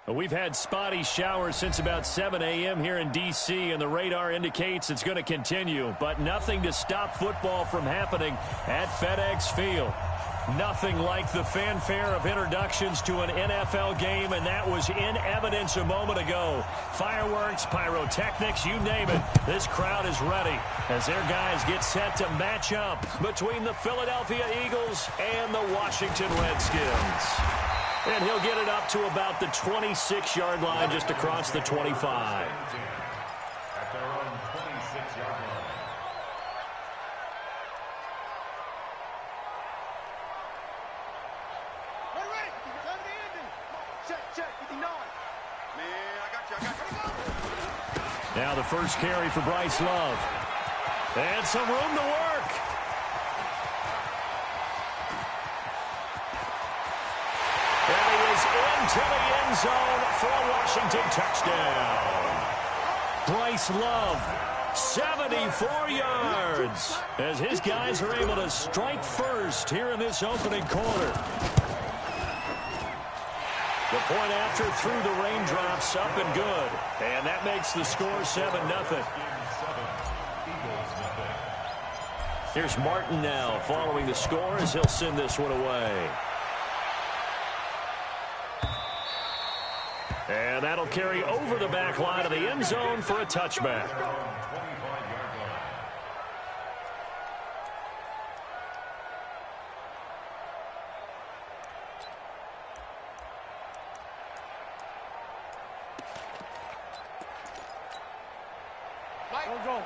We've had spotty showers since about 7 a.m. here in D.C., and the radar indicates it's going to continue, but nothing to stop football from happening at FedEx Field. Nothing like the fanfare of introductions to an NFL game, and that was in evidence a moment ago. Fireworks, pyrotechnics, you name it. This crowd is ready as their guys get set to match up between the Philadelphia Eagles and the Washington Redskins. And he'll get it up to about the 26-yard line, just across the 25. At their own 26-yard line. Ready. Time to end it. Check. 59. Man, I got you. Now the first carry for Bryce Love. And some room to work. And he is into the end zone for a Washington touchdown. Bryce Love, 74 yards, as his guys are able to strike first here in this opening quarter. The point after through the raindrops, up and good. And that makes the score 7-0. Here's Martin now following the score as he'll send this one away. And that'll carry over the back line of the end zone for a touchback.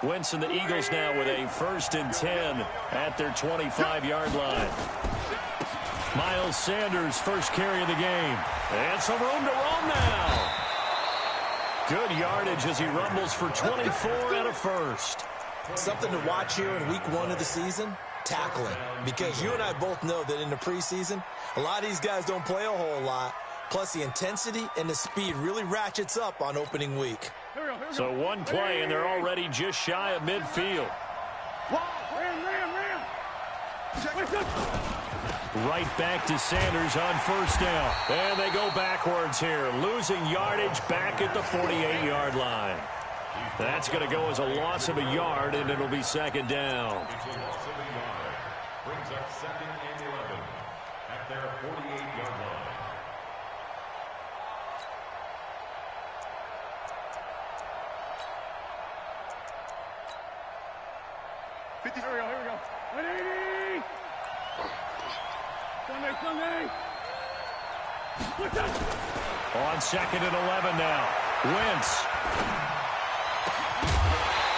Wentz and the Eagles now with a 1st and 10 at their 25-yard line. Miles Sanders, first carry of the game. And some room to roam now. Good yardage as he rumbles for 24 and a first. Something to watch here in week 1 of the season, tackling. Because you and I both know that in the preseason, a lot of these guys don't play a whole lot. Plus the intensity and the speed really ratchets up on opening week. So one play, and they're already just shy of midfield. Right back to Sanders on first down. And they go backwards here, losing yardage back at the 48-yard line. That's going to go as a loss of a yard, and it'll be 2nd down. Brings up 2nd and 11 at their 48-yard line. Here we go. 180. Sunday. On 2nd and 11 now. Wentz.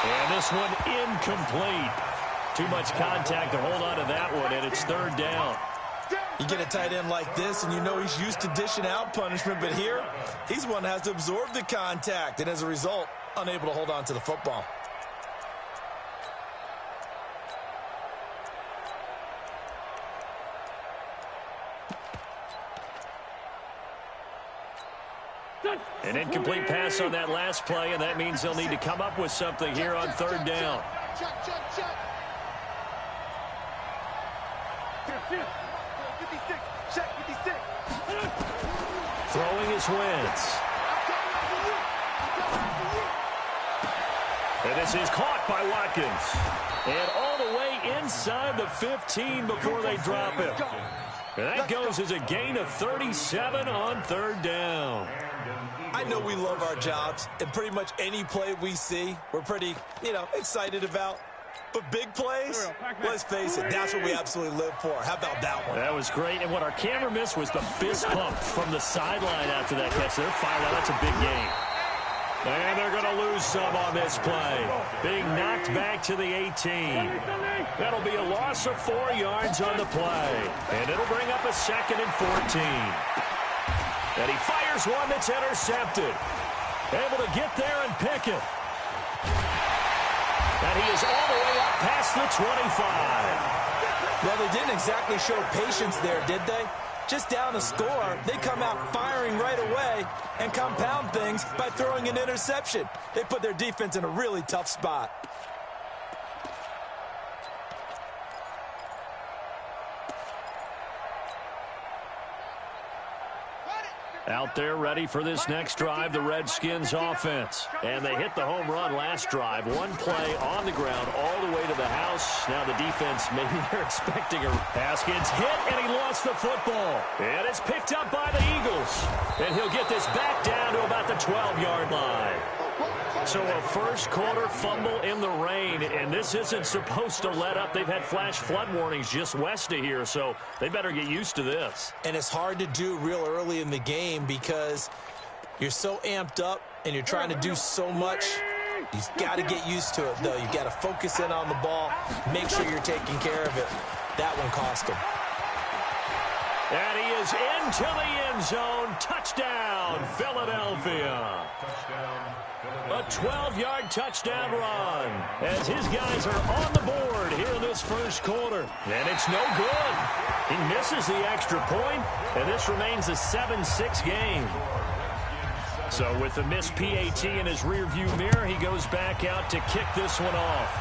And this one incomplete. Too much contact to hold on to that one, and it's 3rd down. You get a tight end like this, and you know he's used to dishing out punishment, but here, he's one that has to absorb the contact, and as a result, unable to hold on to the football. An incomplete pass on that last play, and that means they'll need to come up with something here on 3rd down. Check. 56. Check 56. Throwing is Wentz. And this is caught by Watkins. And all the way inside the 15 before they drop him. And that goes as a gain of 37 on 3rd down. I know we love our jobs, and pretty much any play we see, we're pretty, excited about. But big plays, let's face it, that's what we absolutely live for. How about that one? That was great. And what our camera missed was the fist pump from the sideline after that catch. They're fired out. That's a big game. And they're going to lose some on this play. Being knocked back to the 18. That'll be a loss of 4 yards on the play. And it'll bring up a 2nd and 14. And he fires one that's intercepted. Able to get there and pick it. And he is all the way up past the 25. Well, they didn't exactly show patience there, did they? Just down a score, they come out firing right away and compound things by throwing an interception. They put their defense in a really tough spot. Out there ready for this next drive, the Redskins offense. And they hit the home run last drive. One play on the ground all the way to the house. Now the defense, maybe they're expecting a Haskins hit, and he lost the football. And it's picked up by the Eagles. And he'll get this back down to about the 12-yard line. So a first quarter fumble in the rain, and this isn't supposed to let up. They've had flash flood warnings just west of here, so they better get used to this. And it's hard to do real early in the game because you're so amped up and you're trying to do so much. You've got to get used to it, though. You've got to focus in on the ball, make sure you're taking care of it. That one cost him. And he is into the end zone. Touchdown, Philadelphia. A 12-yard touchdown run as his guys are on the board here in this first quarter. And it's no good. He misses the extra point, and this remains a 7-6 game. So with the missed PAT in his rearview mirror, he goes back out to kick this one off.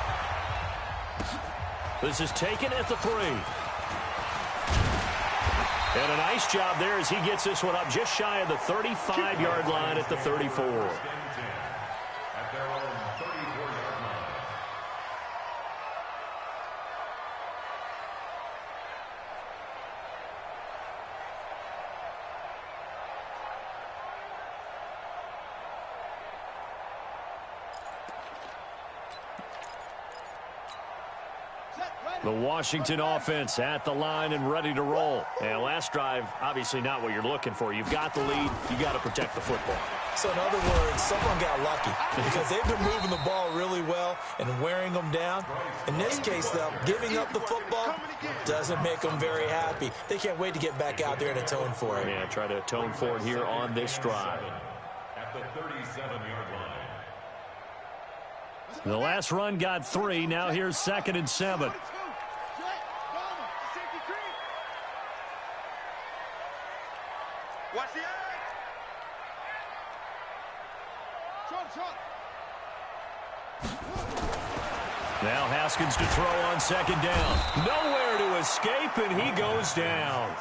This is taken at the 3. And a nice job there as he gets this one up just shy of the 35-yard line at the 34. The Washington offense at the line and ready to roll. And last drive, obviously not what you're looking for. You've got the lead. You got to protect the football. So in other words, someone got lucky because they've been moving the ball really well and wearing them down. In this case, though, giving up the football doesn't make them very happy. They can't wait to get back out there and atone for it. Yeah, try to atone for it here on this drive. At the 37-yard line. The last run got 3. Now here's 2nd and 7. Watch the eye. Now Haskins to throw on 2nd down. Nowhere to escape, and he goes down.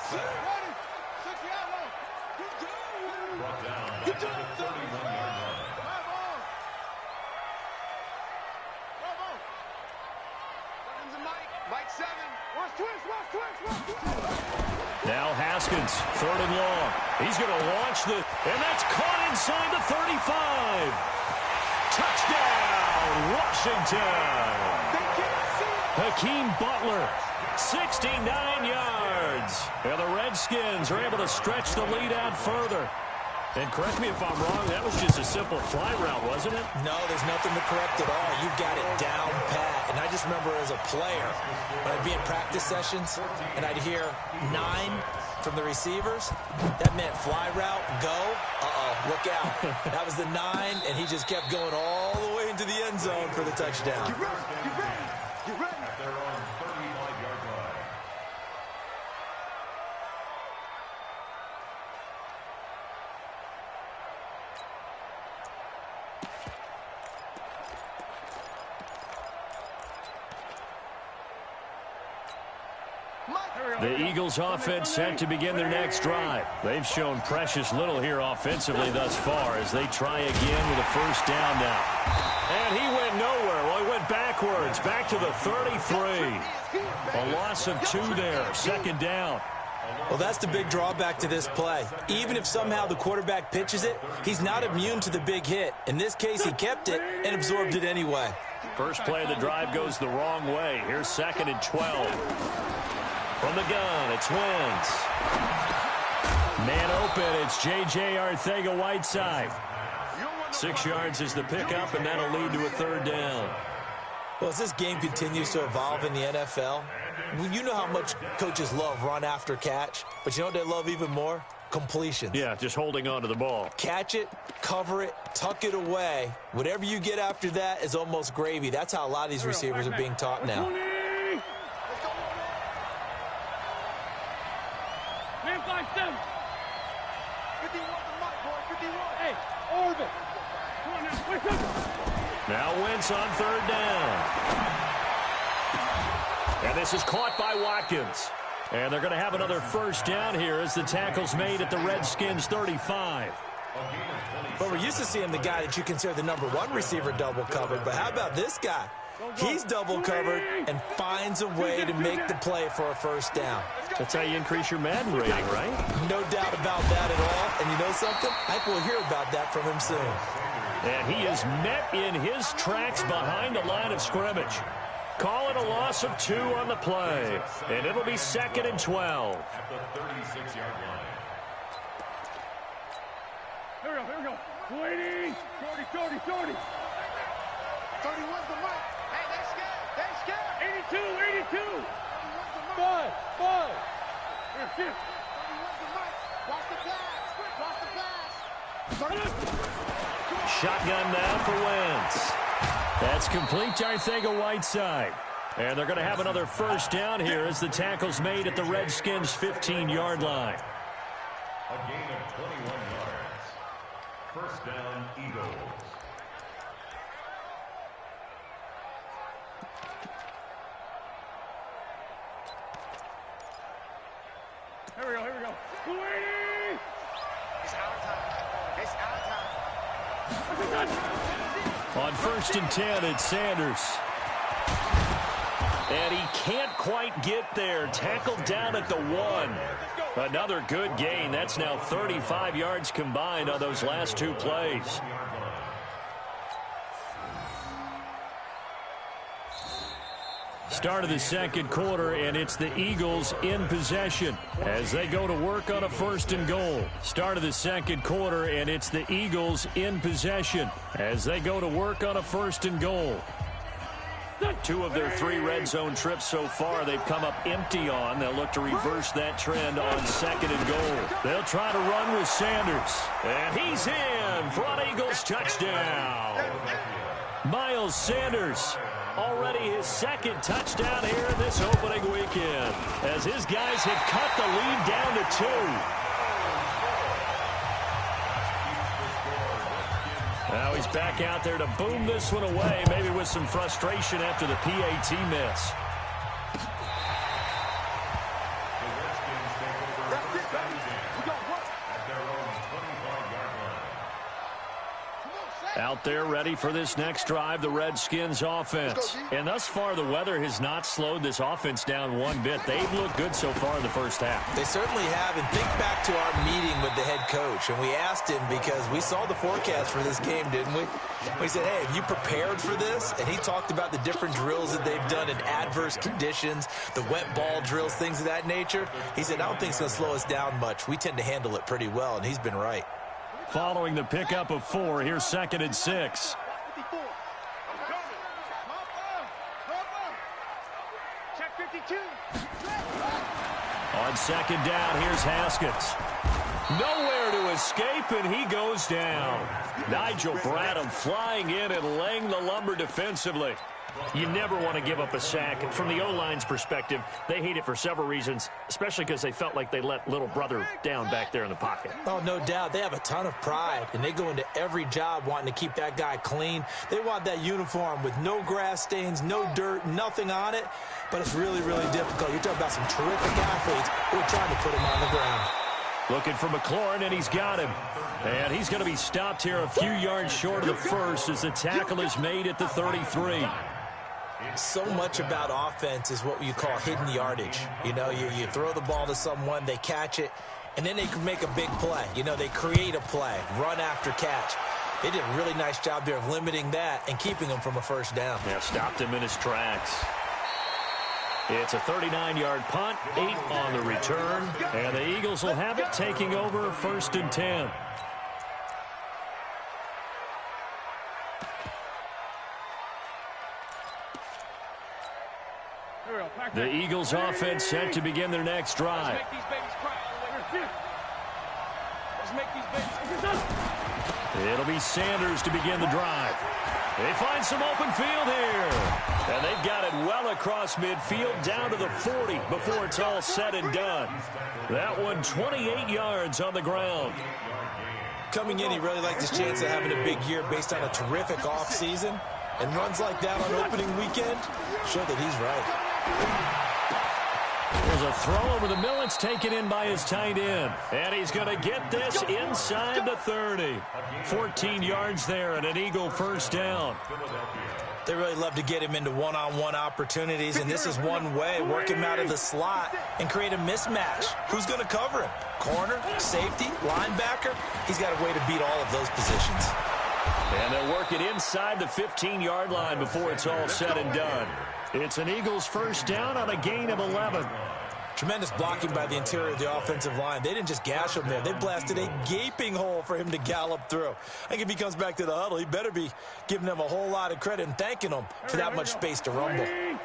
Brought down at the 31-yard line. Mike 7. Watch twist. Now Haskins, 3rd and long. He's going to launch the, and that's caught inside the 35. Touchdown, Washington. Hakeem Butler, 69 yards. And the Redskins are able to stretch the lead out further. And correct me if I'm wrong, that was just a simple fly route, wasn't it? No, there's nothing to correct at all. You've got it down pat. And I just remember as a player, when I'd be in practice sessions and I'd hear 9 from the receivers, that meant fly route, go, look out. That was the 9, and he just kept going all the way into the end zone for the touchdown. Get ready. At their own 35-yard line. The Eagles offense set to begin their next drive. They've shown precious little here offensively thus far as they try again with a first down now. And he went nowhere. Well, he went backwards, back to the 33. A loss of 2 there, 2nd down. Well, that's the big drawback to this play. Even if somehow the quarterback pitches it, he's not immune to the big hit. In this case, he kept it and absorbed it anyway. First play of the drive goes the wrong way. Here's 2nd and 12. From the gun, it's Wentz. Man open, it's J.J. Arcega-Whiteside. 6 yards is the pickup, and that'll lead to a 3rd down. Well, as this game continues to evolve in the NFL, you know how much coaches love run after catch, but you know what they love even more? Completions. Yeah, just holding on to the ball. Catch it, cover it, tuck it away. Whatever you get after that is almost gravy. That's how a lot of these receivers are being taught now. Man 5-7. 51 to Mike, boy. 51. Hey, orbit. Come on now. Wake up. Now Wentz on 3rd down. And this is caught by Watkins. And they're going to have another first down here as the tackle's made at the Redskins 35. But we're used to seeing the guy that you consider the #1 receiver double covered. But how about this guy? He's double covered and finds a way to make the play for a first down. That's how you increase your Madden rating, right? No doubt about that at all. And you know something? I think we'll hear about that from him soon. And he is met in his tracks behind the line of scrimmage. Call it a loss of 2 on the play. And it'll be 2nd and 12. At the 36-yard line. Here we go. 20. Shorty. 31's the mic. Hey, they scared. 82. 31's the mic. 5. Here, shift. 31's the mic. Watch the pass. Shotgun now for Wentz. That's complete to Arcega-Whiteside. And they're going to have another first down here as the tackle's made at the Redskins' 15-yard line. A gain of 21 yards. First down, Eagles. Here we go. 20. It's our time. On 1st and 10, it's Sanders. And he can't quite get there. Tackled down at the 1. Another good gain. That's now 35 yards combined on those last 2 plays. Start of the second quarter, and it's the Eagles in possession as they go to work on a 1st and goal. Start of the second quarter, and it's the Eagles in possession as they go to work on a 1st and goal. 2 of their 3 red zone trips so far they've come up empty on. They'll look to reverse that trend on 2nd and goal. They'll try to run with Sanders. And he's in for an Eagles touchdown. Miles Sanders. Already his 2nd touchdown here in this opening weekend as his guys have cut the lead down to 2. Now he's back out there to boom this one away, maybe with some frustration after the PAT miss. Out there ready for this next drive, the Redskins offense. And thus far, the weather has not slowed this offense down one bit. They've looked good so far in the first half. They certainly have. And think back to our meeting with the head coach. And we asked him because we saw the forecast for this game, didn't we? We said, hey, have you prepared for this? And he talked about the different drills that they've done in adverse conditions, the wet ball drills, things of that nature. He said, I don't think it's going to slow us down much. We tend to handle it pretty well, and he's been right. Following the pickup of 4, here's 2nd and 6. Check 52. On 2nd down, here's Haskins. Nowhere to escape, and he goes down. Nigel Bradham flying in and laying the lumber defensively. You never want to give up a sack. From the O-line's perspective, they hate it for several reasons, especially because they felt like they let little brother down back there in the pocket. Oh, no doubt. They have a ton of pride, and they go into every job wanting to keep that guy clean. They want that uniform with no grass stains, no dirt, nothing on it. But it's really, really difficult. You're talking about some terrific athletes who are trying to put him on the ground. Looking for McLaurin, and he's got him. And he's going to be stopped here a few yards short of the first as the tackle is made at the 33. So much about offense is what you call hidden yardage. You know, you throw the ball to someone, they catch it, and then they can make a big play. You know, they create a play, run after catch. They did a really nice job there of limiting that and keeping him from a first down. Yeah, stopped him in his tracks. It's a 39-yard punt, 8 on the return, and the Eagles will have it taking over 1st and 10. The Eagles offense set to begin their next drive. It'll be Sanders to begin the drive. They find some open field here. And they've got it well across midfield down to the 40 before it's all said and done. That one 28 yards on the ground. Coming in, he really liked his chance of having a big year based on a terrific offseason. And runs like that on opening weekend show that he's right. There's As a throw over the middle, it's taken in by his tight end. And he's going to get this inside the 30. 14 yards there and an Eagle first down. They really love to get him into one-on-one opportunities, and this is one way. Work him out of the slot and create a mismatch. Who's going to cover him? Corner, safety, linebacker? He's got a way to beat all of those positions. And they'll work it inside the 15-yard line before it's all said and done. It's an Eagles first down on a gain of 11. Tremendous blocking by the interior of the offensive line. They didn't just gash him there. They blasted a gaping hole for him to gallop through. I think if he comes back to the huddle, he better be giving them a whole lot of credit and thanking them for that much space to rumble. Hey,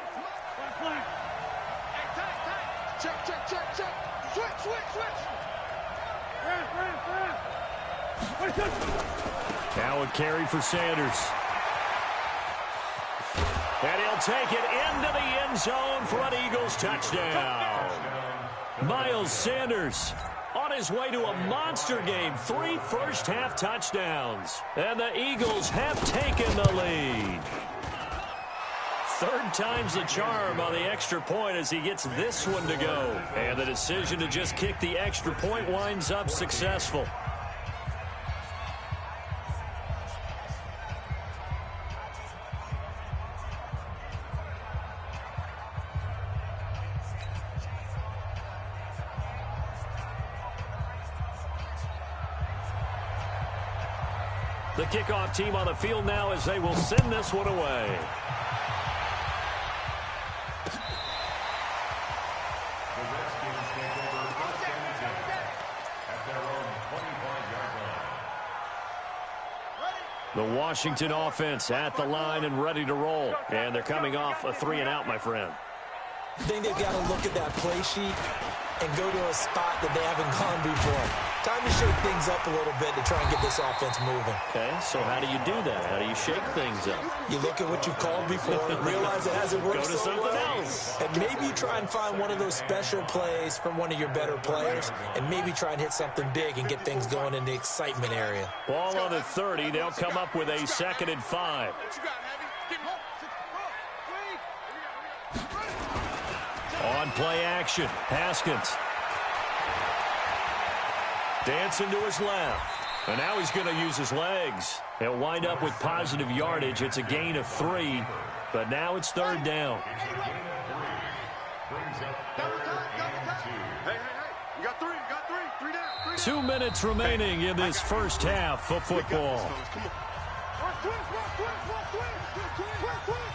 check, check, check, check. Switch, switch, switch. Now a carry for Sanders. And he'll take it into the end zone for an Eagles touchdown. Miles Sanders on his way to a monster game. 3 first-half touchdowns. And the Eagles have taken the lead. Third time's the charm on the extra point as he gets this one to go. And the decision to just kick the extra point winds up successful. The kickoff team on the field now as they will send this one away. The Redskins take over first and 10 at their own 25-yard line. The Washington offense at the line and ready to roll. And they're coming off a 3-and-out, my friend. I think they've got to look at that play sheet and go to a spot that they haven't gone before. Time to shake things up a little bit to try and get this offense moving. Okay, so how do you do that? How do you shake things up? You look at what you've called before, realize it hasn't worked Go to so something well, else. and maybe you try and find one of those special plays from one of your better players, and maybe try and hit something big and get things going in the excitement area. Ball on the 30. They'll come up with a 2nd and 5. On play action, Haskins. Dancing to his left. And now he's going to use his legs. He'll wind up with positive yardage. It's a gain of 3, but now it's 3rd down. Brings up 3rd and 2. Hey, you got 3, 3 down. 2 minutes remaining in this first half of football.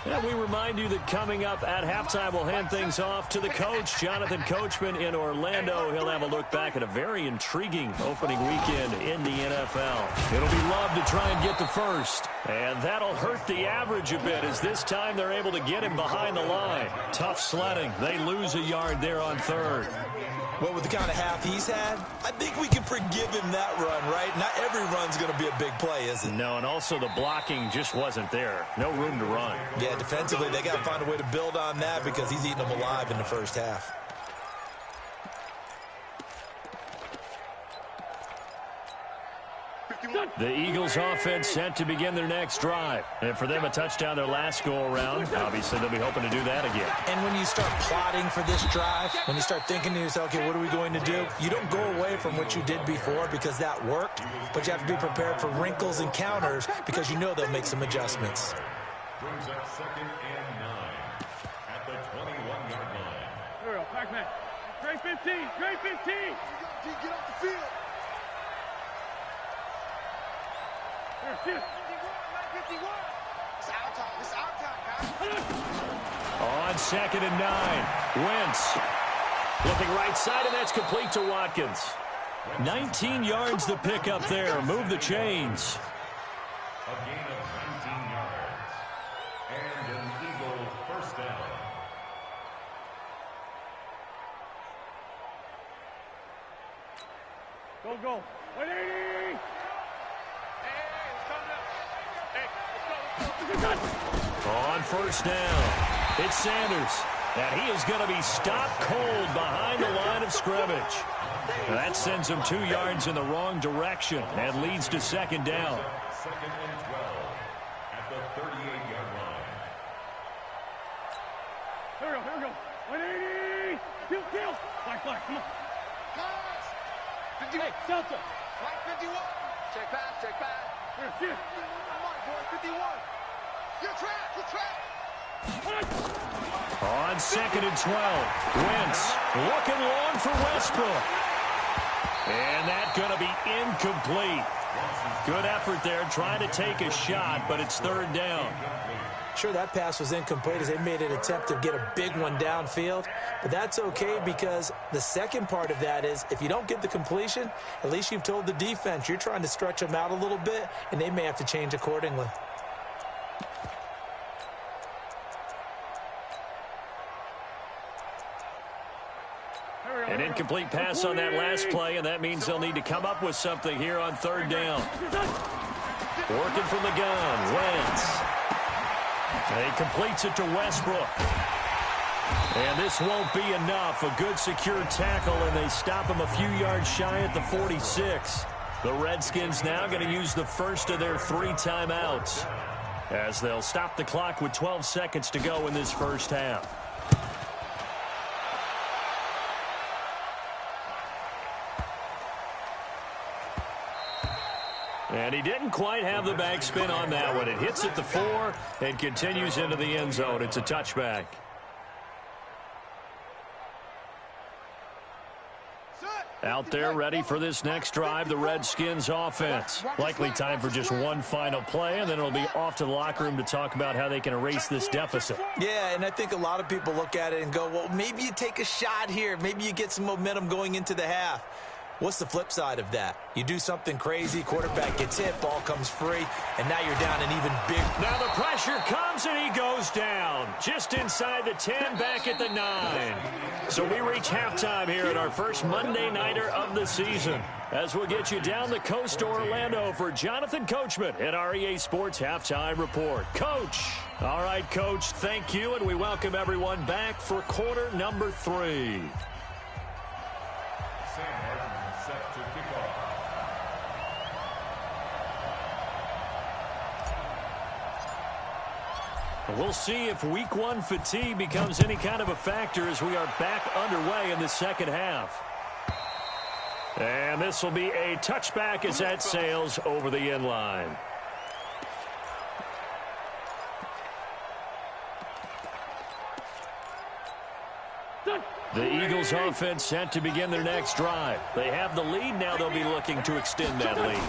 And we remind you that coming up at halftime, we'll hand things off to the coach, Jonathan Coachman in Orlando. He'll have a look back at a very intriguing opening weekend in the NFL. It'll be love to try and get the first, and that'll hurt the average a bit as this time they're able to get him behind the line. Tough sledding. They lose a yard there on 3rd. Well, with the kind of half he's had, I think we can forgive him that run, right? Not every run's going to be a big play, is it? No, and also the blocking just wasn't there. No room to run. Yeah, defensively, they got to find a way to build on that because he's eating them alive in the first half. The Eagles offense set to begin their next drive. And for them, a touchdown their last go-around. Obviously, they'll be hoping to do that again. And when you start plotting for this drive, when you start thinking to yourself, okay, what are we going to do? You don't go away from what you did before because that worked, but you have to be prepared for wrinkles and counters because you know they'll make some adjustments. Brings up 2nd and 9 at the 21-yard line. There we go, back man. Great 15, great 15. Get off the field. Here, 51. It's our time. It's our time, guys. On 2nd and 9, Wentz looking right side, and that's complete to Watkins. 19 yards the pick up there. Move the chains. A gain of 19 yards. And an Eagle first down. Go. 180. On first down, it's Sanders. And he is going to be stopped cold behind the line of scrimmage. That sends him 2 yards in the wrong direction and leads to 2nd down. 2nd and 12 at the 38-yard line. Here we go. 180. Flag, come on. Guys! 51. Hey, Delta. Flag 51. Check pass, check pass. Here. Come on, boy, 51. You're trapped. On 2nd and 12, Wentz looking long for Westbrook. And that's going to be incomplete. Good effort there, trying to take a shot, but it's 3rd down. Sure, that pass was incomplete as they made an attempt to get a big one downfield, but that's okay because the second part of that is if you don't get the completion, at least you've told the defense you're trying to stretch them out a little bit, and they may have to change accordingly. An incomplete pass on that last play, and that means they'll need to come up with something here on 3rd down. Working from the gun, Wentz. And he completes it to Westbrook. And this won't be enough. A good secure tackle, and they stop him a few yards shy at the 46. The Redskins now going to use the first of their 3 timeouts as they'll stop the clock with 12 seconds to go in this first half. And he didn't quite have the backspin on that one. It hits at the 4 and continues into the end zone. It's a touchback. Out there ready for this next drive, the Redskins offense. Likely time for just one final play, and then it'll be off to the locker room to talk about how they can erase this deficit. Yeah, and I think a lot of people look at it and go, well, maybe you take a shot here. Maybe you get some momentum going into the half. What's the flip side of that? You do something crazy, quarterback gets hit, ball comes free, and now you're down an even bigger. Now the pressure comes, and he goes down. Just inside the 10, back at the 9. So we reach halftime here at our first Monday Nighter of the season, as we'll get you down the coast to Orlando for Jonathan Coachman at our EA Sports Halftime Report. Coach. All right, Coach, thank you, and we welcome everyone back for quarter number 3. Set to kick off. We'll see if week 1 fatigue becomes any kind of a factor as we are back underway in the second half. And this will be a touchback as that sails over the end line. The Eagles offense set to begin their next drive. They have the lead. Now they'll be looking to extend that lead.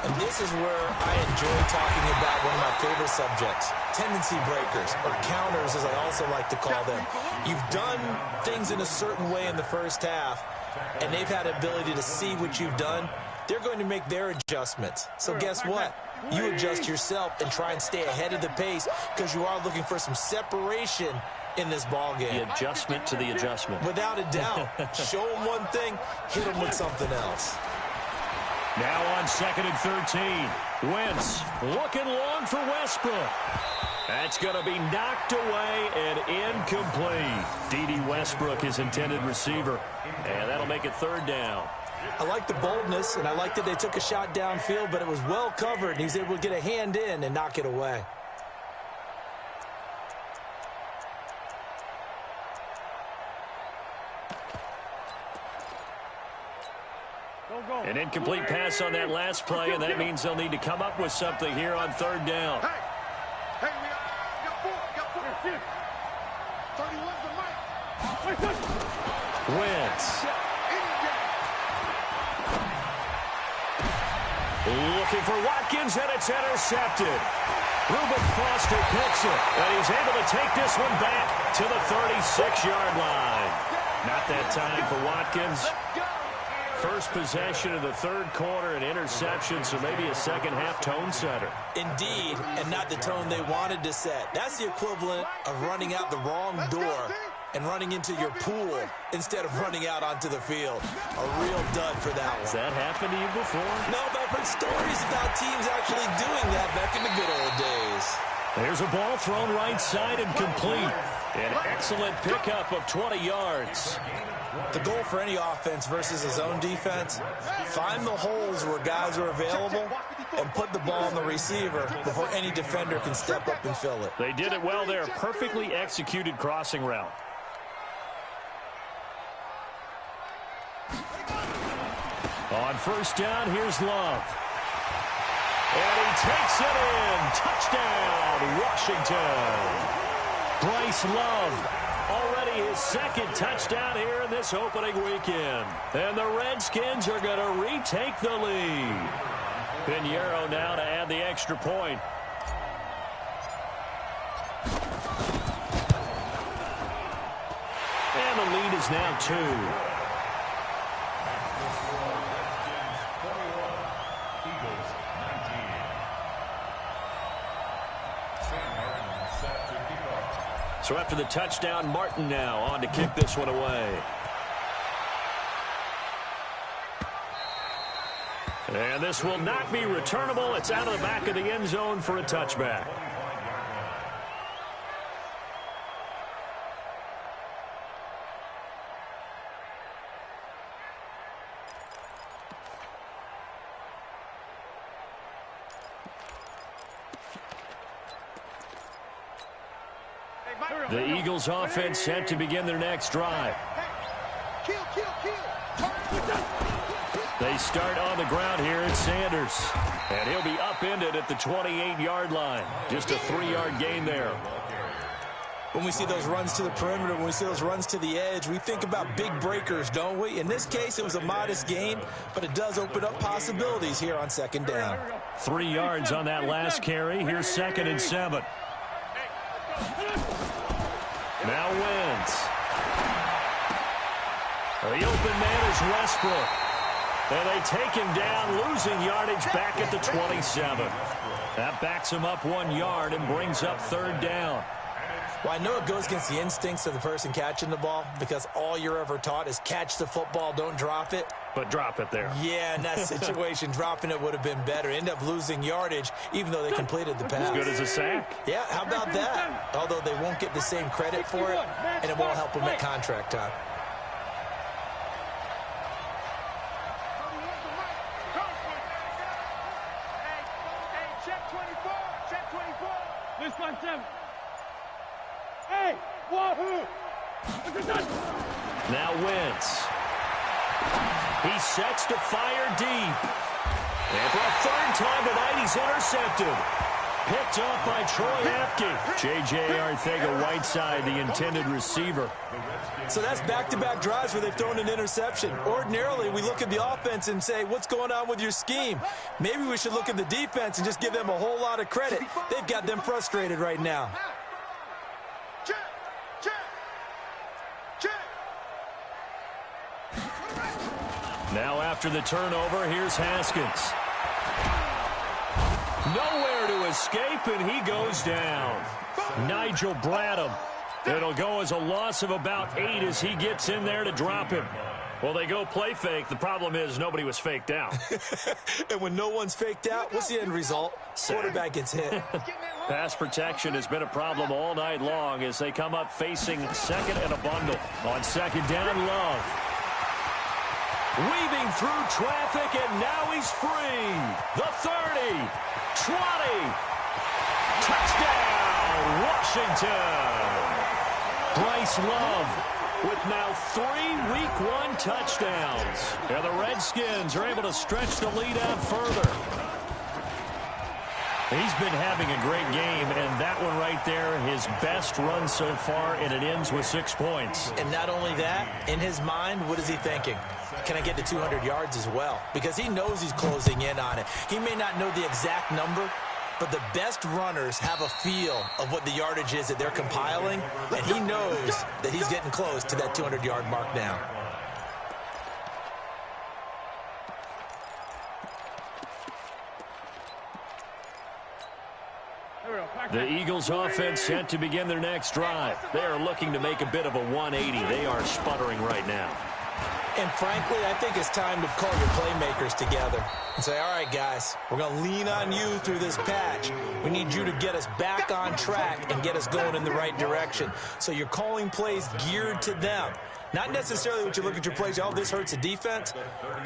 And this is where I enjoy talking about one of my favorite subjects, tendency breakers, or counters as I also like to call them. You've done things in a certain way in the first half, and they've had the ability to see what you've done. They're going to make their adjustments. So guess what? You adjust yourself and try and stay ahead of the pace because you are looking for some separation in this ball game. The adjustment to the adjustment. Without a doubt. Show them one thing, hit them with something else. Now on 2nd and 13. Wentz looking long for Westbrook. That's going to be knocked away and incomplete. D.D. Westbrook, his intended receiver. And that'll make it 3rd down. I like the boldness, and I like that they took a shot downfield, but it was well covered, and he was able to get a hand in and knock it away. An incomplete pass on that last play, and that means they'll need to come up with something here on 3rd down. Hey, we got 4. 31's the mic. Wentz. Looking for Watkins, and it's intercepted. Reuben Foster picks it, and he's able to take this one back to the 36-yard line. Not that time for Watkins. First possession of the 3rd quarter, an interception, so maybe a second-half tone setter. Indeed, and not the tone they wanted to set. That's the equivalent of running out the wrong door and running into your pool instead of running out onto the field. A real dud for that one. Has that happened to you before? No, but I've heard stories about teams actually doing that back in the good old days. There's a ball thrown right side and complete. An excellent pickup of 20 yards. The goal for any offense versus his own defense, find the holes where guys are available and put the ball on the receiver before any defender can step up and fill it. They did it well there. Perfectly executed crossing route. On first down, here's Love. And he takes it in. Touchdown, Washington. Bryce Love, already his second touchdown here in this opening weekend. And the Redskins are going to retake the lead. Pinheiro now to add the extra point. And the lead is now 2. So after the touchdown, Martin now on to kick this one away. And this will not be returnable. It's out of the back of the end zone for a touchback. The Eagles offense set to begin their next drive. They start on the ground here at Sanders. And he'll be upended at the 28-yard line. Just a 3-yard gain there. When we see those runs to the perimeter, when we see those runs to the edge, we think about big breakers, don't we? In this case, it was a modest gain, but it does open up possibilities here on second down. 3 yards on that last carry. Here's 2nd and 7. Now Wentz. The open man is Westbrook. And they take him down, losing yardage back at the 27. That backs him up 1 yard and brings up 3rd down. Well, I know it goes against the instincts of the person catching the ball because all you're ever taught is catch the football, don't drop it. But drop it there. Yeah, in that situation, dropping it would have been better. End up losing yardage, even though they completed the pass. As good as a sack. Yeah, how about that? Although they won't get the same credit for it, and it won't help them at contract time. Check 24. Check 24. This one, 7. Hey, wahoo! Now Wentz. He sets to fire deep. And for a 3rd time tonight, he's intercepted. Picked off by Troy Apke. J.J. Arcega-Whiteside, the intended receiver. So that's back-to-back drives where they've thrown an interception. Ordinarily, we look at the offense and say, what's going on with your scheme? Maybe we should look at the defense and just give them a whole lot of credit. They've got them frustrated right now. Check. Check. Check. Now after the turnover, here's Haskins. Nowhere to escape, and he goes down. Nigel Bradham. It'll go as a loss of about 8 as he gets in there to drop him. Well, they go play fake. The problem is nobody was faked out. And when no one's faked out, what's the end result? Quarterback gets hit. Pass protection has been a problem all night long as they come up facing 2nd and a bundle. On 2nd down, Love. Weaving through traffic, and now he's free. The 30, 20. Touchdown, Washington. Bryce Love with now 3 Week 1 touchdowns. And the Redskins are able to stretch the lead out further. He's been having a great game, and that one right there, his best run so far, and it ends with 6 points. And not only that, in his mind, what is he thinking? Can I get to 200 yards as well? Because he knows he's closing in on it. He may not know the exact number, but the best runners have a feel of what the yardage is that they're compiling, and he knows that he's getting close to that 200-yard mark now. The Eagles offense set to begin their next drive. They are looking to make a bit of a 180. They are sputtering right now. And frankly, I think it's time to call your playmakers together and say, all right, guys, we're going to lean on you through this patch. We need you to get us back on track and get us going in the right direction. So you're calling plays geared to them. Not necessarily what you look at your plays, oh, this hurts the defense.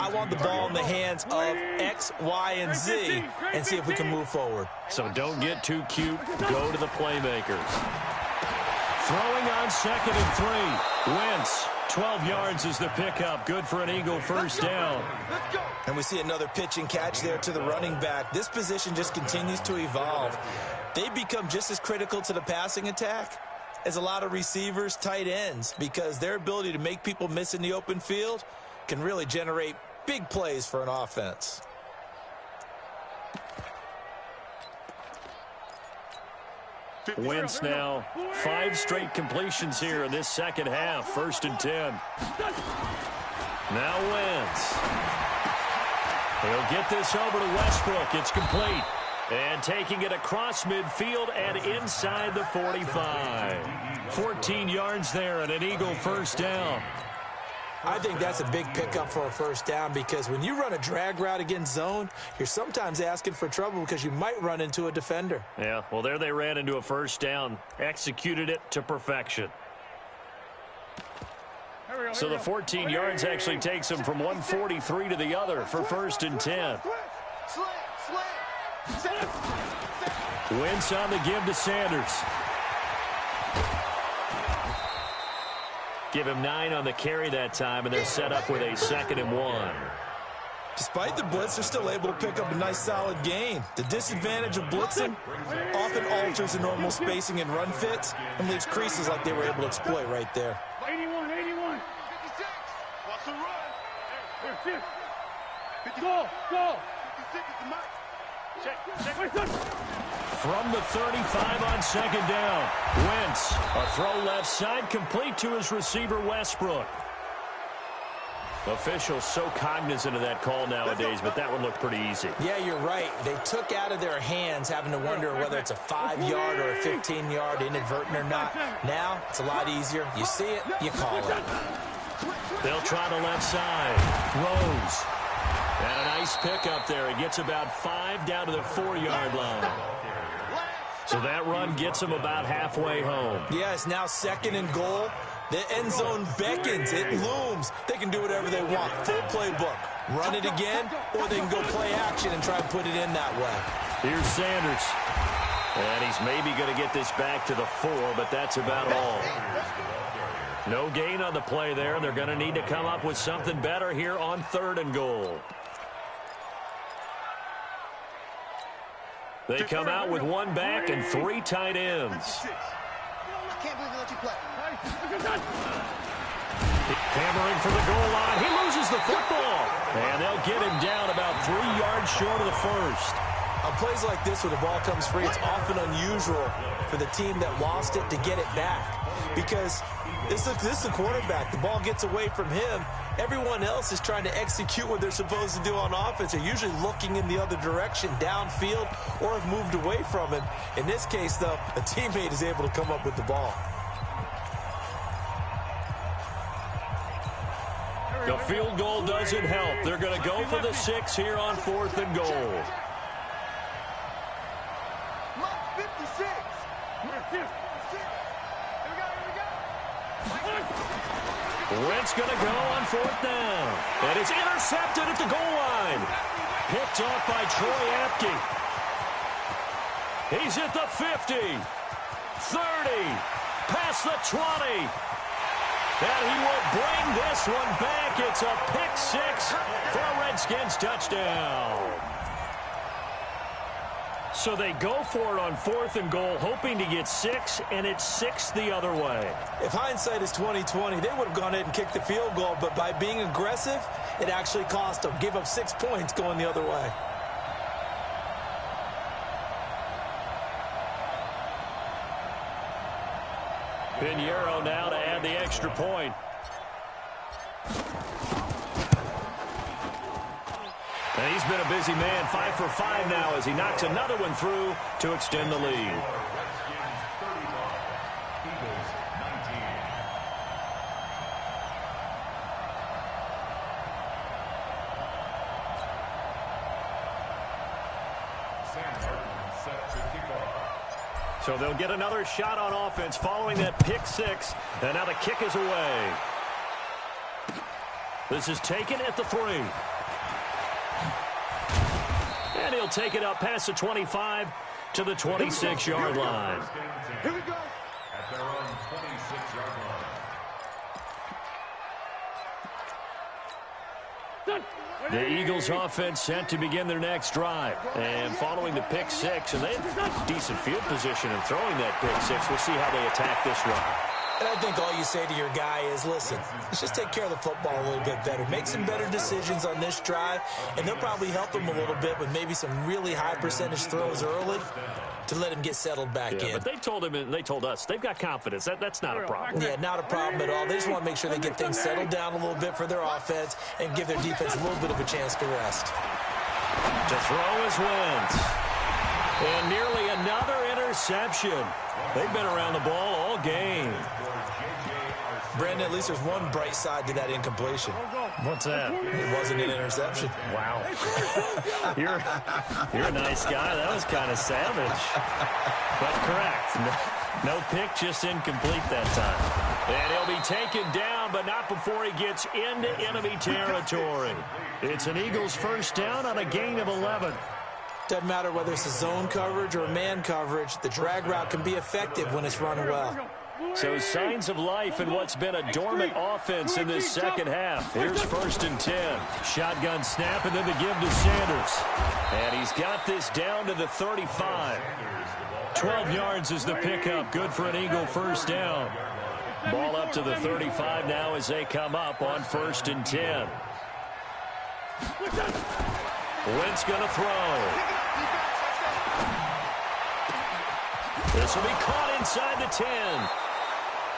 I want the ball in the hands of X, Y, and Z and see if we can move forward. So don't get too cute. Go to the playmakers. Throwing on 2nd and 3. Wentz. 12 yards is the pickup. Good for an Eagle first down. Let's go. And we see another pitch and catch there to the running back. This position just continues to evolve. They become just as critical to the passing attack as a lot of receivers, tight ends, because their ability to make people miss in the open field can really generate big plays for an offense. Wentz now 5 straight completions here in this second half. 1st and 10. Now Wentz. He'll get this over to Westbrook. It's complete. And taking it across midfield and inside the 45. 14 yards there and an Eagle first down. I think that's a big pickup for a first down, because when you run a drag route against zone, you're sometimes asking for trouble because you might run into a defender. Yeah, well, there they ran into a first down. Executed it to perfection. So the 14 yards actually takes them from 143 to the other for 1st and 10. Wentz on the give to Sanders. Give him 9 on the carry that time, and they're set up with a 2nd and 1. Despite the blitz, they're still able to pick up a nice solid gain. The disadvantage of blitzing often alters the normal spacing and run fits and leaves creases like they were able to exploit right there. 81, 81. 56. Watch the run. Here, go, go. 56 is the mark. Check, wait, son. From the 35 on 2nd down. Wentz, a throw left side, complete to his receiver, Westbrook. Officials so cognizant of that call nowadays, but that one looked pretty easy. Yeah, you're right. They took out of their hands having to wonder whether it's a 5-yard or a 15-yard inadvertent or not. Now, it's a lot easier. You see it, you call it. They'll try the left side. Rose. And a nice pickup there. He gets about 5 down to the 4-yard line. So that run gets him about halfway home. Yeah, it's now 2nd and goal. The end zone beckons. It looms. They can do whatever they want. Full playbook. Run it again, or they can go play action and try and put it in that way. Here's Sanders. And he's maybe going to get this back to the 4, but that's about all. No gain on the play there. They're going to need to come up with something better here on 3rd and goal. They come out with 1 back and 3 tight ends. I can't believe they let you play. Hammering for the goal line. He loses the football. And they'll get him down about 3 yards short of the 1st. On plays like this where the ball comes free, it's often unusual for the team that lost it to get it back. Because this is the quarterback. The ball gets away from him. Everyone else is trying to execute what they're supposed to do on offense. They're usually looking in the other direction, downfield, or have moved away from him. In this case, though, a teammate is able to come up with the ball. The field goal doesn't help. They're going to go for the 6 here on 4th and goal. Lock 56. Here we go. Wentz going to go on 4th down. And it's intercepted at the goal line. Picked off by Troy Apke. He's at the 50. 30. Past the 20. And he will bring this one back. It's a pick 6 for a Redskins touchdown. So they go for it on 4th and goal, hoping to get 6, and it's 6 the other way. If hindsight is 20/20, they would have gone ahead and kicked the field goal, but by being aggressive, it actually cost them. Gave up 6 points going the other way. Pinheiro now to add the extra point. And he's been a busy man, 5 for 5 now as he knocks another one through to extend the lead. So they'll get another shot on offense following that pick 6. And now the kick is away. This is taken at the 3. And he'll take it up past the 25 to the 26-yard line. Here we go. At their own 26-yard line. The Eagles offense set to begin their next drive. And following the pick six, and they have decent field position in throwing that pick six. We'll see how they attack this one. And I think all you say to your guy is, listen, let's just take care of the football a little bit better. Make some better decisions on this drive, and they'll probably help him a little bit with maybe some really high percentage throws early to let him get settled back in. But they told him, and they told us, they've got confidence. That's not a problem. Yeah, not a problem at all. They just want to make sure they get things settled down a little bit for their offense and give their defense a little bit of a chance to rest. To throw is Wentz. And nearly another interception. They've been around the ball all game. Brandon, at least there's one bright side to that incompletion. What's that? It wasn't an interception. Wow. You're a nice guy. That was kind of savage. But correct. No pick, just incomplete that time. And he'll be taken down, but not before he gets into enemy territory. It's an Eagles first down on a gain of 11. Doesn't matter whether it's a zone coverage or man coverage, the drag route can be effective when it's run well. So signs of life in what's been a dormant offense in this second half. Here's 1st and 10. Shotgun snap and then the give to Sanders. And he's got this down to the 35. 12 yards is the pickup. Good for an Eagle first down. Ball up to the 35 now as they come up on 1st and 10. Wentz going to throw. This will be caught inside the 10.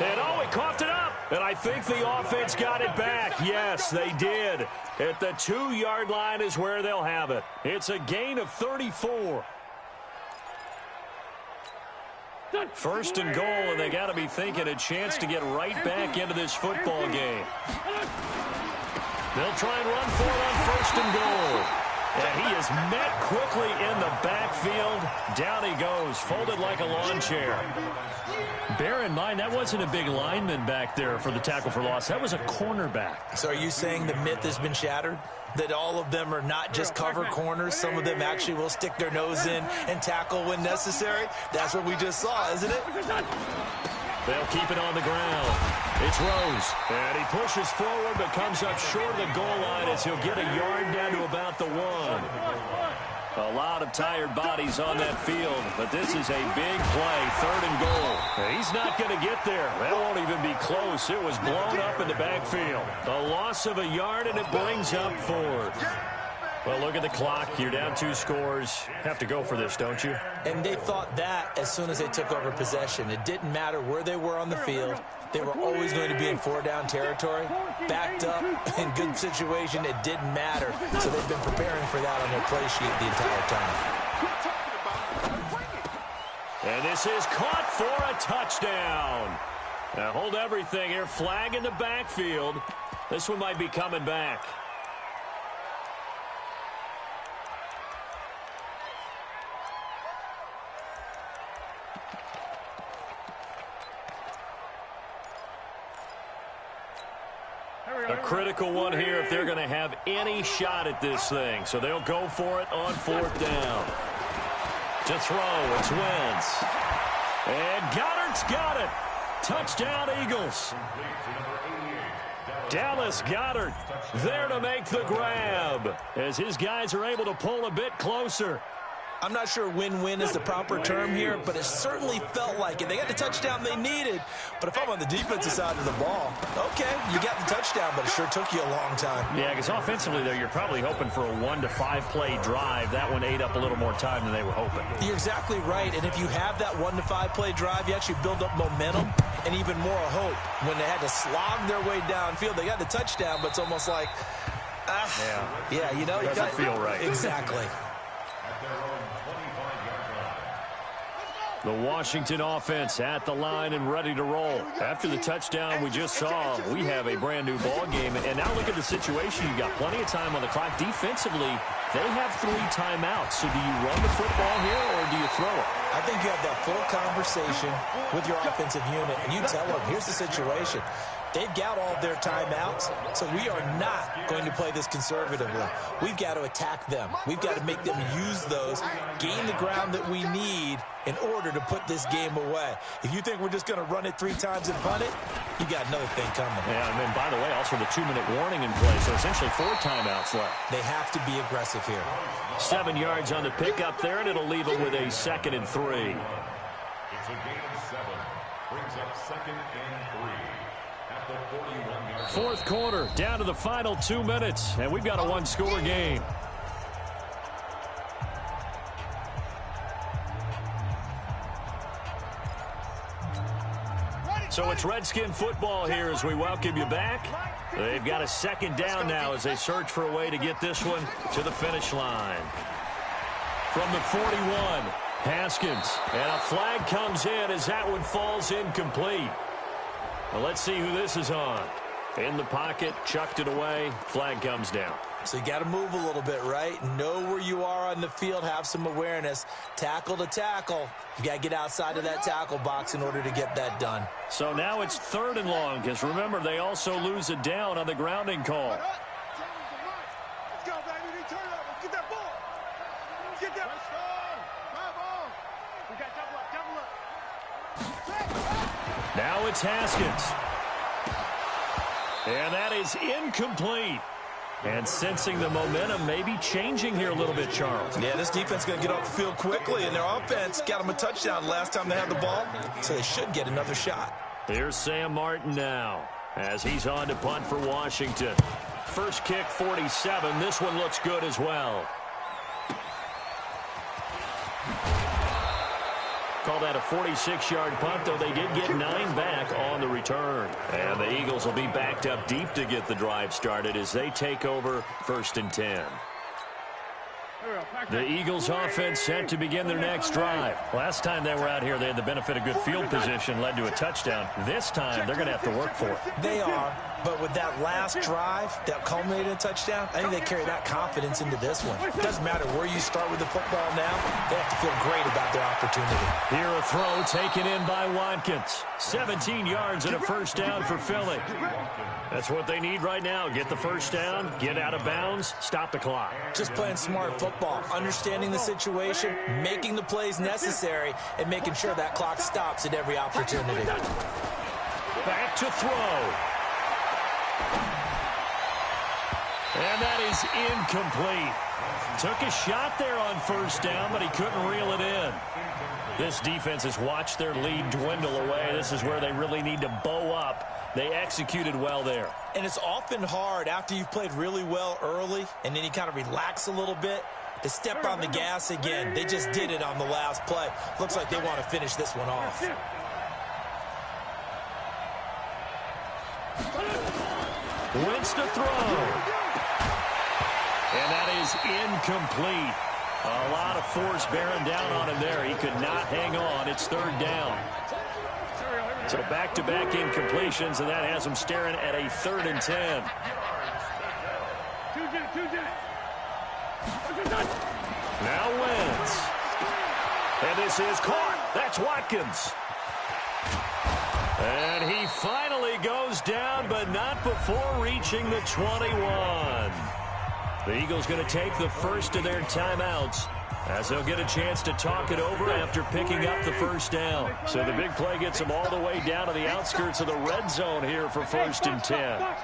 And oh, he coughed it up. And I think the offense got it back. Yes, they did. At the 2-yard line is where they'll have it. It's a gain of 34. 1st and goal, and they got to be thinking a chance to get right back into this football game. They'll try and run for it on 1st and goal. And he is met quickly in the backfield. Down he goes, folded like a lawn chair. Bear in mind, that wasn't a big lineman back there for the tackle for loss. That was a cornerback. So are you saying the myth has been shattered? That all of them are not just cover corners? Some of them actually will stick their nose in and tackle when necessary? That's what we just saw, isn't it? They'll keep it on the ground. It's Rose. And he pushes forward but comes up short of the goal line as he'll get a yard down to about the 1. A lot of tired bodies on that field, but this is a big play, 3rd and goal. And he's not going to get there. That won't even be close. It was blown up in the backfield. A loss of a yard, and it brings up 4th. Well, look at the clock. You're down 2 scores. Have to go for this, don't you? And they thought that as soon as they took over possession. It didn't matter where they were on the field. They were always going to be in 4-down territory. Backed up, in good situation, it didn't matter. So they've been preparing for that on their play sheet the entire time. And this is caught for a touchdown. Now hold everything here. Flag in the backfield. This one might be coming back. A critical one here if they're going to have any shot at this thing. So they'll go for it on 4th down. To throw, it's Wentz. And Goddard's got it. Touchdown, Eagles. Dallas Goedert there to make the grab as his guys are able to pull a bit closer. I'm not sure win-win is the proper term here, but it certainly felt like it. They got the touchdown they needed, but if I'm on the defensive side of the ball, okay, you got the touchdown, but it sure took you a long time. Yeah, because offensively, though, you're probably hoping for a 1 to 5 play drive. That one ate up a little more time than they were hoping. You're exactly right, and if you have that 1 to 5 play drive, you actually build up momentum and even more hope. When they had to slog their way downfield, they got the touchdown, but it's almost like, yeah, you know, doesn't feel right. Exactly. The Washington offense at the line and ready to roll. After the touchdown we just saw, we have a brand-new ball game. And now look at the situation. You've got plenty of time on the clock. Defensively, they have 3 timeouts. So do you run the football here or do you throw it? I think you have that full conversation with your offensive unit, and you tell them, here's the situation. They've got all of their timeouts, so we are not going to play this conservatively. We've got to attack them. We've got to make them use those, gain the ground that we need in order to put this game away. If you think we're just going to run it 3 times and punt it, you got another thing coming. Yeah, and then, by the way, also the 2-minute warning in play, so essentially 4 timeouts left. They have to be aggressive here. 7 yards on the pickup there, and it'll leave them with a 2nd and 3. It's a gain of 7. Brings up 2nd and 3 at the 41-yard line. Fourth quarter, down to the final 2 minutes, and we've got a 1-score game. So it's Redskin football here as we welcome you back. They've got a 2nd down now as they search for a way to get this one to the finish line. From the 41, Haskins. And a flag comes in as that one falls incomplete. Well, let's see who this is on. In the pocket, chucked it away, flag comes down. So you got to move a little bit, right? Know where you are on the field, have some awareness. Tackle to tackle. You got to get outside of that tackle box in order to get that done. So now it's 3rd and long, because remember, they also lose it down on the grounding call. Let's go, baby. Turn it up. Get that ball. Get that. Let's go. My ball. We got double up. Now it's Haskins. And that is incomplete. And sensing the momentum may be changing here a little bit, Charles. Yeah, this defense is going to get off the field quickly, and their offense got them a touchdown last time they had the ball, so they should get another shot. Here's Sam Martin now as he's on to punt for Washington. First kick, 47. This one looks good as well. Call that a 46-yard punt, though they did get 9 back on the return. And the Eagles will be backed up deep to get the drive started as they take over 1st and 10. The Eagles offense set to begin their next drive. Last time they were out here, they had the benefit of good field position, led to a touchdown. This time, they're going to have to work for it. They are, but with that last drive that culminated in a touchdown, I think they carry that confidence into this one. It doesn't matter where you start with the football now. They have to feel great about their opportunity. Here a throw taken in by Watkins. 17 yards and a 1st down for Philly. That's what they need right now. Get the 1st down, get out of bounds, stop the clock. Just playing smart football, understanding the situation, making the plays necessary, and making sure that clock stops at every opportunity. Back to throw. And that is incomplete. Took a shot there on 1st down, but he couldn't reel it in. This defense has watched their lead dwindle away. This is where they really need to bow up. They executed well there. And it's often hard after you've played really well early and then you kind of relax a little bit to step on the gas again. They just did it on the last play. Looks like they want to finish this one off. Wins to throw. And that is incomplete. A lot of force bearing down on him there. He could not hang on. It's 3rd down. So back-to-back incompletions, and that has him staring at a 3rd and 10. Now Wentz. And this is caught. That's Watkins. And he finally goes down, but not before reaching the 21. The Eagles going to take the first of their timeouts as they'll get a chance to talk it over after picking up the 1st down. So the big play gets them all the way down to the outskirts of the red zone here for 1st and 10. I'm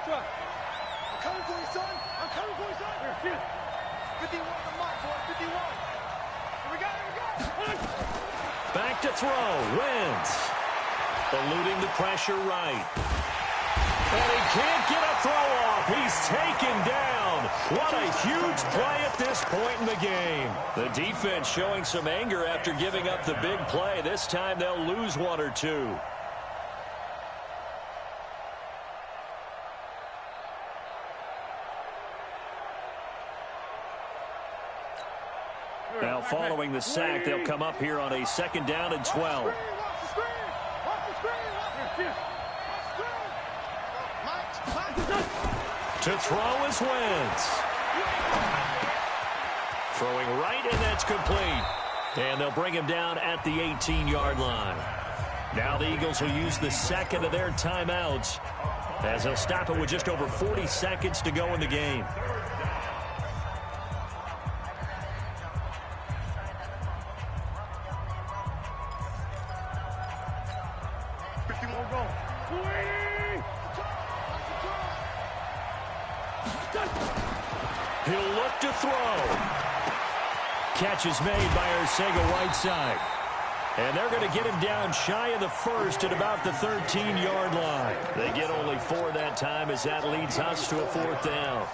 coming for you, son. I'm coming for you, son. 51 on the mark, boy. 51. Here we go. Back to throw. Wentz. Eluding the pressure right. And he can't get a throw off. He's taken down. What a huge play at this point in the game. The defense showing some anger after giving up the big play. This time they'll lose 1 or 2. Now following the sack, they'll come up here on a 2nd down and 12. To throw is Wentz. Throwing right, and that's complete. And they'll bring him down at the 18-yard line. Now the Eagles will use the 2nd of their timeouts as he'll stop it with just over 40 seconds to go in the game. He'll look to throw. Catch is made by Arcega-Whiteside. And they're going to get him down shy of the first at about the 13-yard line. They get only 4 that time as that leads us to a 4th down.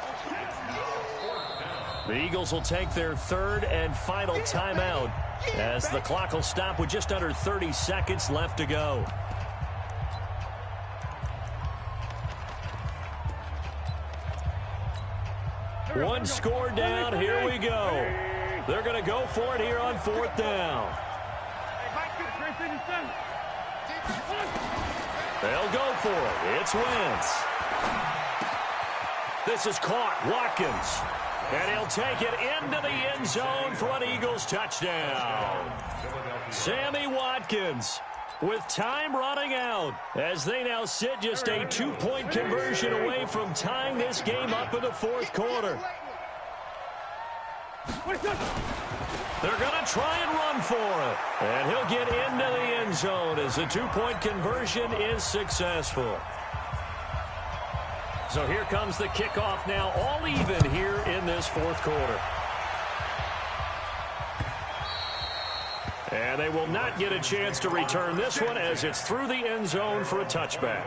The Eagles will take their 3rd and final timeout as the clock will stop with just under 30 seconds left to go. One score down. Here we go. They're going to go for it here on 4th down. They'll go for it. It's Wentz. This is caught. Watkins. And he'll take it into the end zone for an Eagles touchdown. Sammy Watkins with time running out as they now sit just a 2-point conversion away from tying this game up in the 4th quarter. They're going to try and run for it. And he'll get into the end zone as the 2-point conversion is successful. So here comes the kickoff now, all even here in this 4th quarter. And they will not get a chance to return this one as it's through the end zone for a touchback.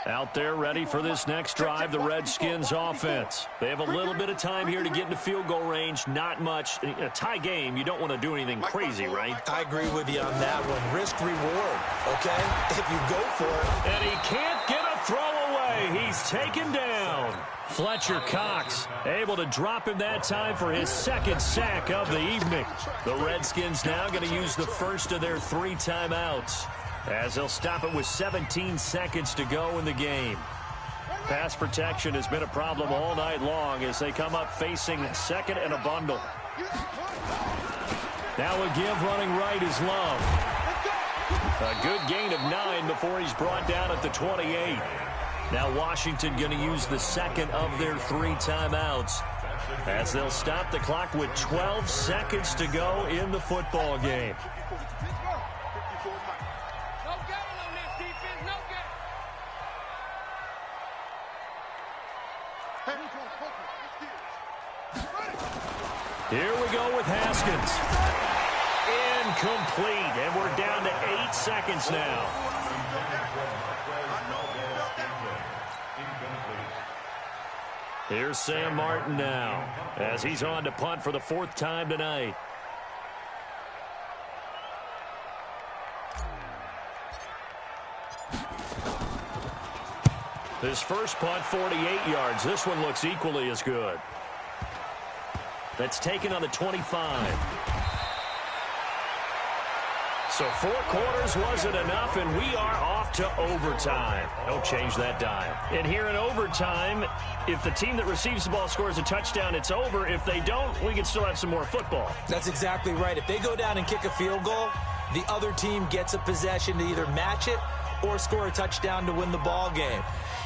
Out there ready for this next drive, the Redskins offense. They have a little bit of time here to get into field goal range, not much. In a tie game, you don't want to do anything crazy, right? I agree with you on that one. Risk reward, okay? If you go for it. And he can't get a throw away. He's taken down. Fletcher Cox able to drop him that time for his 2nd sack of the evening. The Redskins now going to use the first of their 3 timeouts, as they'll stop it with 17 seconds to go in the game. Pass protection has been a problem all night long as they come up facing 2nd and a bundle. Now a give running right is Love. A good gain of 9 before he's brought down at the 28. Now Washington going to use the 2nd of their 3 timeouts as they'll stop the clock with 12 seconds to go in the football game. Here we go with Haskins. Incomplete, and we're down to 8 seconds now. Here's Sam Martin now as he's on to punt for the 4th time tonight. His first punt, 48 yards. This one looks equally as good. That's taken on the 25. So 4 quarters wasn't enough, and we are off to overtime. Don't change that dime. And here in overtime, if the team that receives the ball scores a touchdown, it's over. If they don't, we can still have some more football. That's exactly right. If they go down and kick a field goal, the other team gets a possession to either match it or score a touchdown to win the ball game.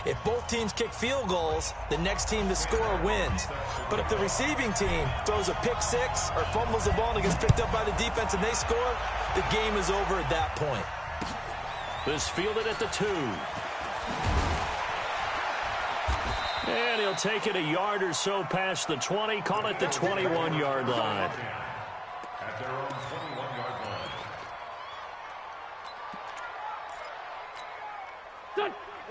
If both teams kick field goals, the next team to score wins. But if the receiving team throws a pick 6 or fumbles the ball and it gets picked up by the defense and they score, the game is over at that point. This fielded at the 2. And he'll take it a yard or so past the 20, call it the 21-yard line. At their own 21-yard line.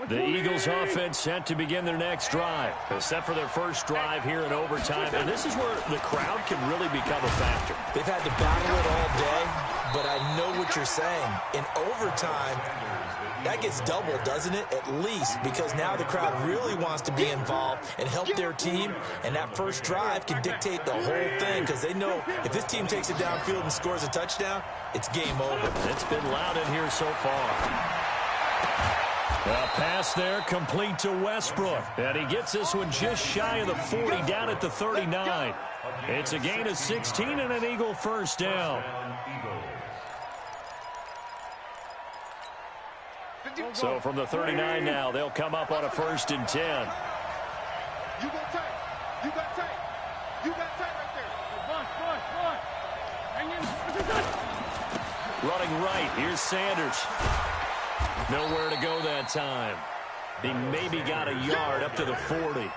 The Eagles offense set to begin their next drive. They're set for their first drive here in overtime, and this is where the crowd can really become a factor. They've had to battle it all day, but I know what you're saying. In overtime, that gets doubled, doesn't it? At least, because now the crowd really wants to be involved and help their team, and that first drive can dictate the whole thing because they know if this team takes it downfield and scores a touchdown, it's game over. It's been loud in here so far. A pass there complete to Westbrook. And he gets this one just shy of the 40 down at the 39. It's a gain of 16 and an Eagle first down. So from the 39 now, they'll come up on a 1st and 10. You got tight. You got tight. You got tight right there. Running right, here's Sanders. Nowhere to go that time. He maybe got a yard up to the 40.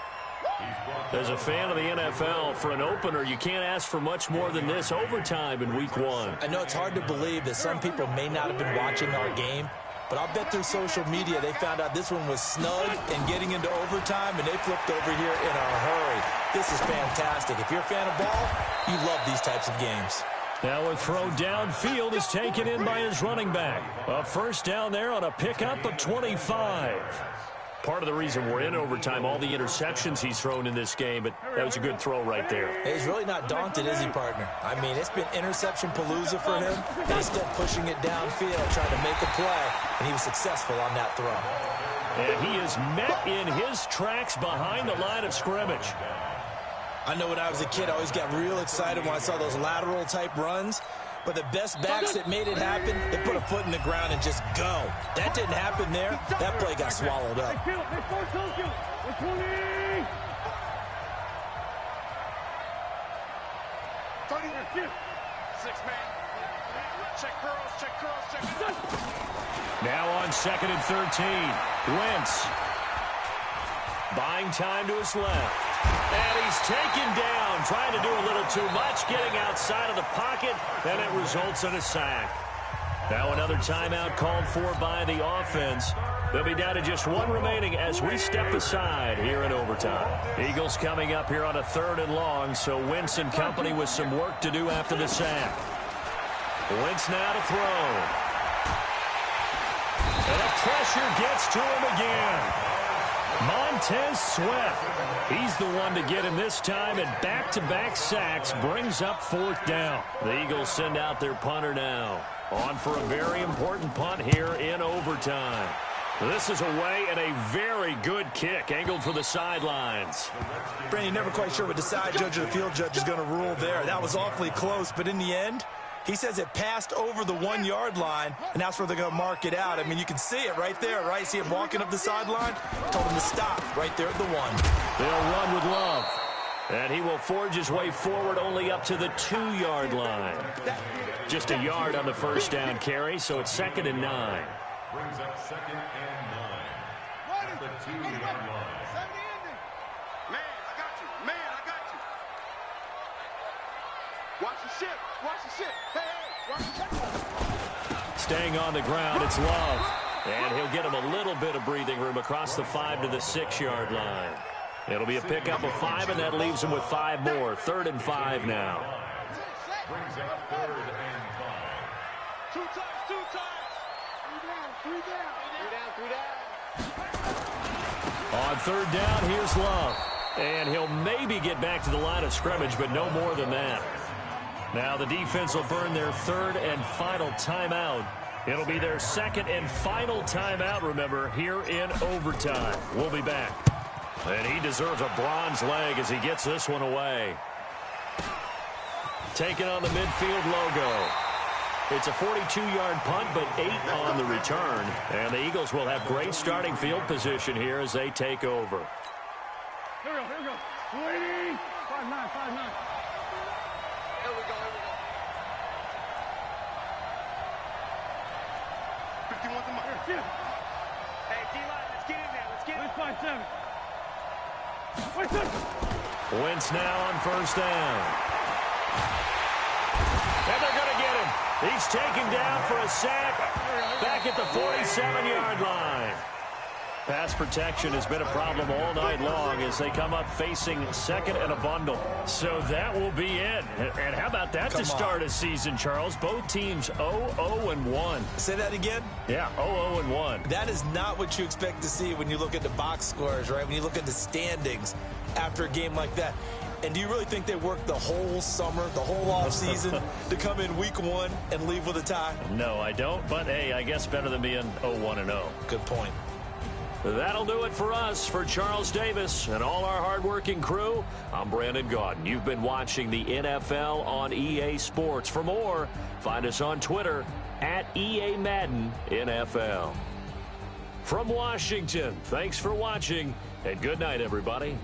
As a fan of the NFL, for an opener, you can't ask for much more than this overtime in week 1. I know it's hard to believe that some people may not have been watching our game, but I'll bet through social media they found out this one was snug and getting into overtime, and they flipped over here in a hurry. This is fantastic. If you're a fan of ball, you love these types of games. Now a throw downfield is taken in by his running back. A first down there on a pickup of 25. Part of the reason we're in overtime, all the interceptions he's thrown in this game, but that was a good throw right there. He's really not daunted, is he, partner? I mean, it's been interception palooza for him, and he's still pushing it downfield, trying to make a play, and he was successful on that throw. And he is met in his tracks behind the line of scrimmage. I know when I was a kid, I always got real excited when I saw those lateral-type runs. But the best backs that made it happen, they put a foot in the ground and just go. That didn't happen there. That play got swallowed up. Now on 2nd and 13. Wentz. Buying time to his left. And he's taken down, trying to do a little too much, getting outside of the pocket, and it results in a sack. Now another timeout called for by the offense. They'll be down to just one remaining as we step aside here in overtime. Eagles coming up here on a 3rd and long, so Wentz and company with some work to do after the sack. Wentz now to throw. And the pressure gets to him again. Montez Sweat, he's the one to get him this time, and back-to-back sacks brings up 4th down. The Eagles send out their punter now. On for a very important punt here in overtime. This is away and a very good kick, angled for the sidelines. Brandon, you're never quite sure what the side judge or the field judge is going to rule there. That was awfully close, but in the end, he says it passed over the 1-yard line, and that's where they're going to mark it out. I mean, you can see it right there, right? See him walking up the sideline? Told him to stop right there at the 1. They'll run with Love. And he will forge his way forward only up to the 2-yard line. Just a yard on the first down carry, so it's 2nd and 9. Brings up 2nd and 9 at the 2-yard line. Man, I got you. Man, I got you. Watch the ship. Watch the ship. Hey, watch the ship. Staying on the ground, it's Love. And he'll get him a little bit of breathing room across the 5 to the 6-yard line. It'll be a pickup of 5, and that leaves him with 5 more. 3rd and 5 now. Brings up 3rd and 5. 2 times, 2 times. 3 down, 3 down. On 3rd down, here's Love. And he'll maybe get back to the line of scrimmage, but no more than that. Now the defense will burn their 3rd and final timeout. It'll be their 2nd and final timeout, remember, here in overtime. We'll be back. And he deserves a bronze leg as he gets this one away. Taking on the midfield logo. It's a 42-yard punt, but 8 on the return. And the Eagles will have great starting field position here as they take over. Here we go. 280. 5'9", 5'9". Here we go. 51's a mark. Hey, D-line, let's get in there. Let's get in. 5'7". Wentz now on 1st down. And they're going to get him. He's taken down for a sack back at the 47-yard line. Pass protection has been a problem all night long as they come up facing 2nd and a bundle. So that will be it. And how about that to start a season, Charles? Both teams 0-0-1. Say that again? Yeah, 0-0-1. That is not what you expect to see when you look at the box scores, right? When you look at the standings after a game like that. And do you really think they worked the whole summer, the whole offseason to come in week 1 and leave with a tie? No, I don't. But, hey, I guess better than being 0-1-0. Good point. That'll do it for us. For Charles Davis and all our hardworking crew, I'm Brandon Gaudin. You've been watching the NFL on EA Sports. For more, find us on Twitter at EA Madden NFL. From Washington, thanks for watching, and good night, everybody.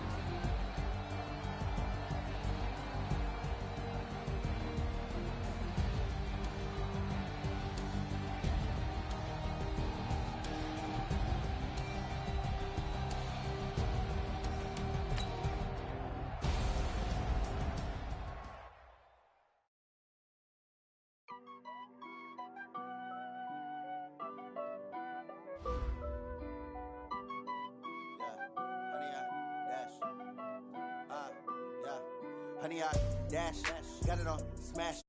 Honey, I dash, got it on smash.